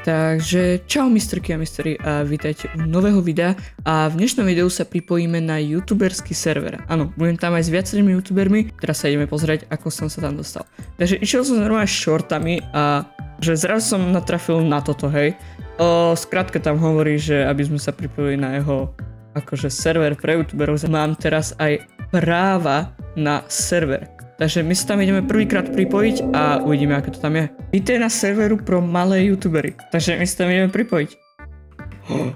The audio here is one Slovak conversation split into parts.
Takže čau misterky a mistery a vítajte u nového videa a v dnešnom videu sa pripojíme na youtuberský server. Áno, budem tam aj s viacerými youtubermi, teraz sa ideme pozrieť, ako som sa tam dostal. Takže išiel som normálne shortami a že zrazu som natrafil na toto, hej. Skrátka tam hovorí, že aby sme sa pripojili na jeho akože server pre youtuberov, mám teraz aj práva na server. Takže my sa tam ideme prvýkrát pripojiť a uvidíme, ako to tam je. Vítaj na serveru pro malé youtubery. Takže my sa tam ideme pripojiť.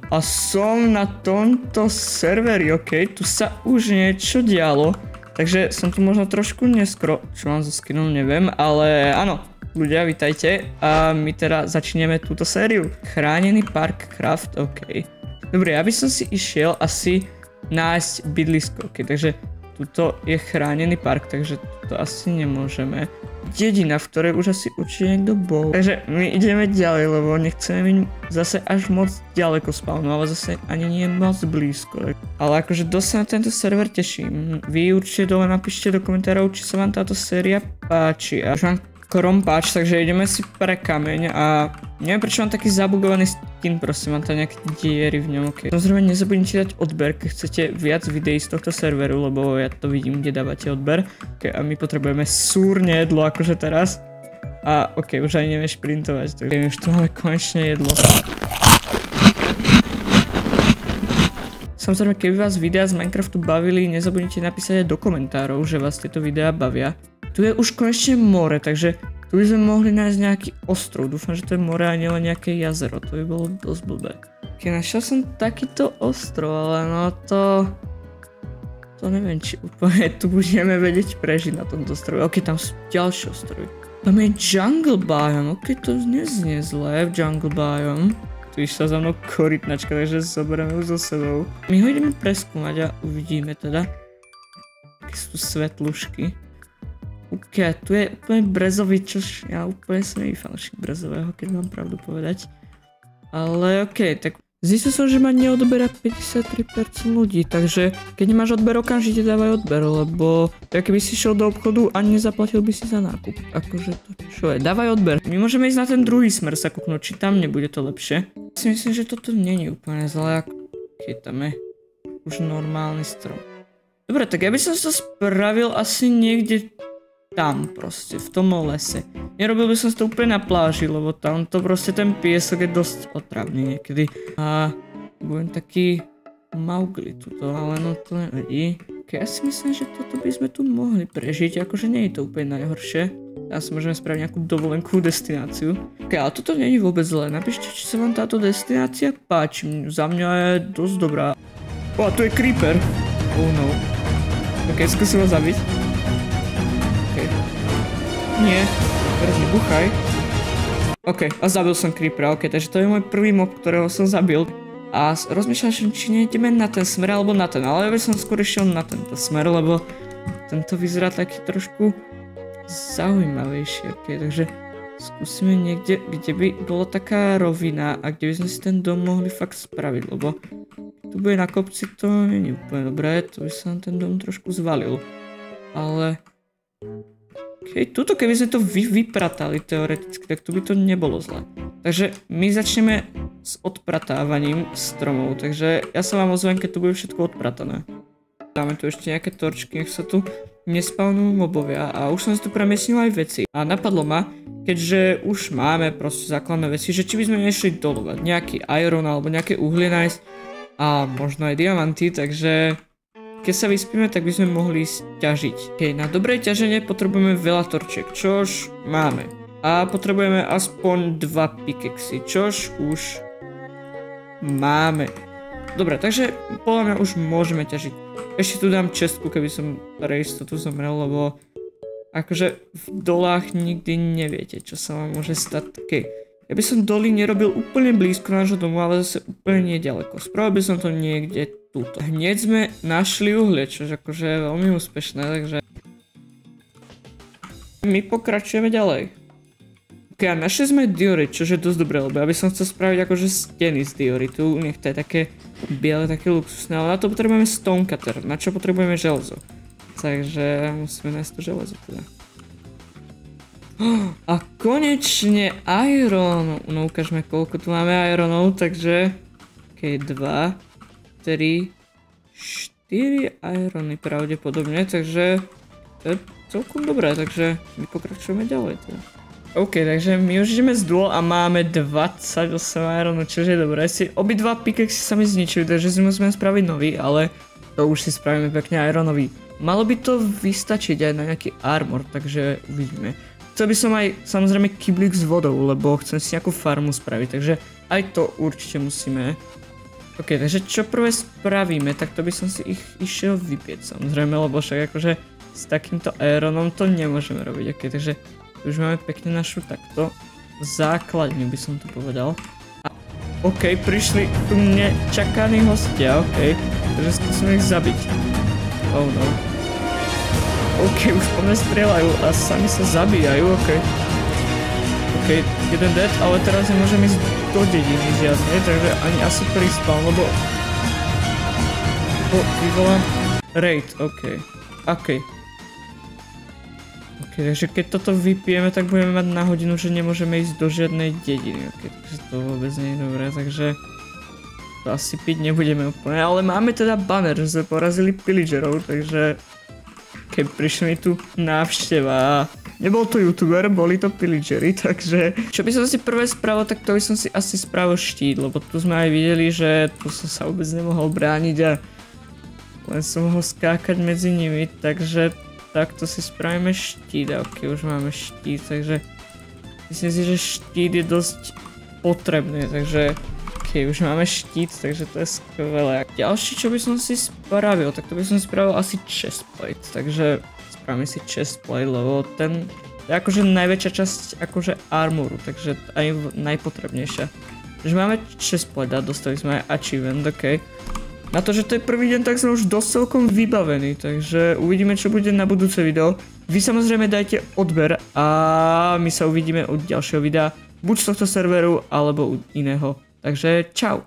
A som na tomto serveri, ok, tu sa už niečo dialo. Takže som tu možno trošku neskoro, čo mám so skinom, neviem, ale áno. Ľudia, vítajte a my teda začneme túto sériu. Chránený park Craft, ok. Dobre, ja by som si išiel asi nájsť bydlisko, ok, takže tuto je chránený park, takže to asi nemôžeme. Dedina, v ktorej už asi určite niekto bol. Takže my ideme ďalej, lebo nechceme byť zase až moc ďaleko spawnu, ale zase ani nie moc blízko. Ale akože dosť sa na tento server teším. Vy určite dole napíšte do komentárov, či sa vám táto séria páči. A už mám krompáč, takže ideme si pre kameň a neviem prečo mám taký zabugovaný skin, prosím, mám tam nejaké diery v ňom, ok. Samozrejme nezabudnite dať odber, keď chcete viac videí z tohto serveru, lebo ja to vidím, kde dávate odber. Ok, a my potrebujeme súrne jedlo, akože teraz. A ok, už ani neviem šprintovať, takže už tu máme konečne jedlo. Samozrejme, keby vás videá z Minecraftu bavili, nezabudnite napísať aj do komentárov, že vás tieto videá bavia. Tu je už konečne more, takže tu by sme mohli nájsť nejaký ostrov. Dúfam, že to je more a nielen nejaké jazero. To by bolo dosť blbé. Keď našiel som takýto ostrov, ale no to neviem, či úplne tu budeme vedieť prežiť na tomto ostrove. Ok, tam sú ďalšie ostrovy. Tam je jungle biome, ok, to neznie zlé v jungle biome. Tu išla za mnou korytnačka, takže zoberieme ju so sebou. My ho ideme preskúmať a uvidíme teda. Aké sú tu svetlušky. Ok, tu je úplne brezový, čož ja úplne som nevý fanúšik brezového, keď mám pravdu povedať. Ale ok, tak zistil som, že ma neodoberá 53% ľudí, takže keď nemáš odber, okamžite dávaj odber, lebo keby si šiel do obchodu a nezaplatil by si za nákup. Akože to čo je, dávaj odber. My môžeme ísť na ten druhý smer sa kúknúť, či tam nebude to lepšie. Ja si myslím, že toto nie je úplne zlé, keď tam je už normálny strom. Dobre, tak ja by som to spravil asi niekde tam proste, v tom lese. Nerobil by som to úplne na pláži, lebo tam to proste ten piesok je dosť otravný niekedy. A budem taký Mowgli tuto, ale no to nevadí. Okay, ja si myslím, že toto by sme tu mohli prežiť, akože nie je to úplne najhoršie. Teraz môžeme spraviť nejakú dovolenkovú destináciu. Ok, ale toto nie je vôbec zlé. Napíšte, či sa vám táto destinácia páči. Za mňa je dosť dobrá. O, tu je creeper. Oh no. Ok, skúsim ho zabiť. Nie, teraz nebuchaj. Ok, a zabil som creepera, ok, takže to je môj prvý mob, ktorého som zabil. A rozmýšľam, či nejdeme na ten smer alebo na ten, ale ja by som skôr išiel na tento smer, lebo tento vyzerá taký trošku zaujímavejší, ok, takže skúsime niekde, kde by bola taká rovina a kde by sme si ten dom mohli fakt spraviť, lebo tu bude na kopci, to nie je úplne dobré, to by sa ten dom trošku zvalil, ale ok, tuto keby sme to vypratali teoreticky, tak tu by to nebolo zle. Takže my začneme s odpratávaním stromov, takže ja sa vám ozvem, keď tu bude všetko odpratané. Dáme tu ešte nejaké torčky, nech sa tu nespavnú mobovia a už som si tu premiesnil aj veci. A napadlo ma, keďže už máme proste základné veci, že či by sme nešli dolovať nejaký iron alebo nejaké uhlie nájsť a možno aj diamanty, takže keď sa vyspíme, tak by sme mohli ťažiť. Okay, na dobré ťaženie potrebujeme veľa torčiek, čož máme. A potrebujeme aspoň 2 pickaxy, čož už máme. Dobre, takže podľa mňa už môžeme ťažiť. Ešte tu dám čestku, keby som pre istotu zomrel, lebo akože v dolách nikdy neviete, čo sa vám môže stať. Okay. Ja by som doly nerobil úplne blízko nášho domu, ale zase úplne neďaleko. Spravil by som to niekde tuto. Hneď sme našli uhlie, čo akože je veľmi úspešné, takže my pokračujeme ďalej. Ok, a našli sme diory, čo je dosť dobré, lebo ja by som chcel spraviť akože steny z dioritu, nech to je také biele, také luxusné, ale na to potrebujeme stone cutter, na čo potrebujeme železo. Takže musíme nájsť to železo teda. A konečne iron. No ukážme, koľko tu máme ironov, takže... OK, 2, 3, 4 irony pravdepodobne, takže... To je celkom dobré, takže my pokračujeme ďalej teda. OK, takže my už ideme z duo a máme 28 ironov, čo je dobré. Obidva pickaxy sa mi zničili, takže si musíme spraviť nový, ale to už si spravíme pekne ironový. Malo by to vystačiť aj na nejaký armor, takže uvidíme. Chcel by som aj samozrejme kyblík s vodou, lebo chcem si nejakú farmu spraviť, takže aj to určite musíme. OK, takže čo prvé spravíme, tak to by som si ich išiel vypieť samozrejme, lebo však akože s takýmto ironom to nemôžeme robiť. OK, takže už máme pekne našu takto základňu, by som to povedal. A OK, prišli tu nečakaní hostia, OK, takže skúsime ich zabiť. Oh no. OK, už po mne strieľajú a sami sa zabíjajú, OK. OK, jeden dead, ale teraz nemôžem ísť do dediny žiadne, takže ani asi prispal, lebo... vyvolám raid, OK. OK. Takže keď toto vypijeme, tak budeme mať na hodinu, že nemôžeme ísť do žiadnej dediny. Okay, takže to vôbec nie je dobré, takže to asi piť nebudeme úplne. Ale máme teda banner, že sme porazili pillagerov, takže keď prišli mi tu návšteva. Nebol to youtuber, boli to pillageri, takže... Čo by som si prvé spravil, tak to by som si asi spravil štít, lebo tu sme aj videli, že tu som sa vôbec nemohol brániť a len som mohol skákať medzi nimi, takže... Takto si spravíme štít, ok, už máme štít, takže myslím si, že štít je dosť potrebný, takže ok, už máme štít, takže to je skvelé. Ďalšie, čo by som si spravil, tak to by som spravil asi chestplate, takže spravíme si chestplate, lebo ten je akože najväčšia časť akože armoru, takže aj najpotrebnejšia. Takže máme chestplate a dostali sme aj achievement, ok. Na to, že to je prvý deň, tak sme už dosť celkom vybavení, takže uvidíme, čo bude na budúce video. Vy samozrejme dajte odber a my sa uvidíme u ďalšieho videa, buď z tohto serveru, alebo u iného. Takže čau!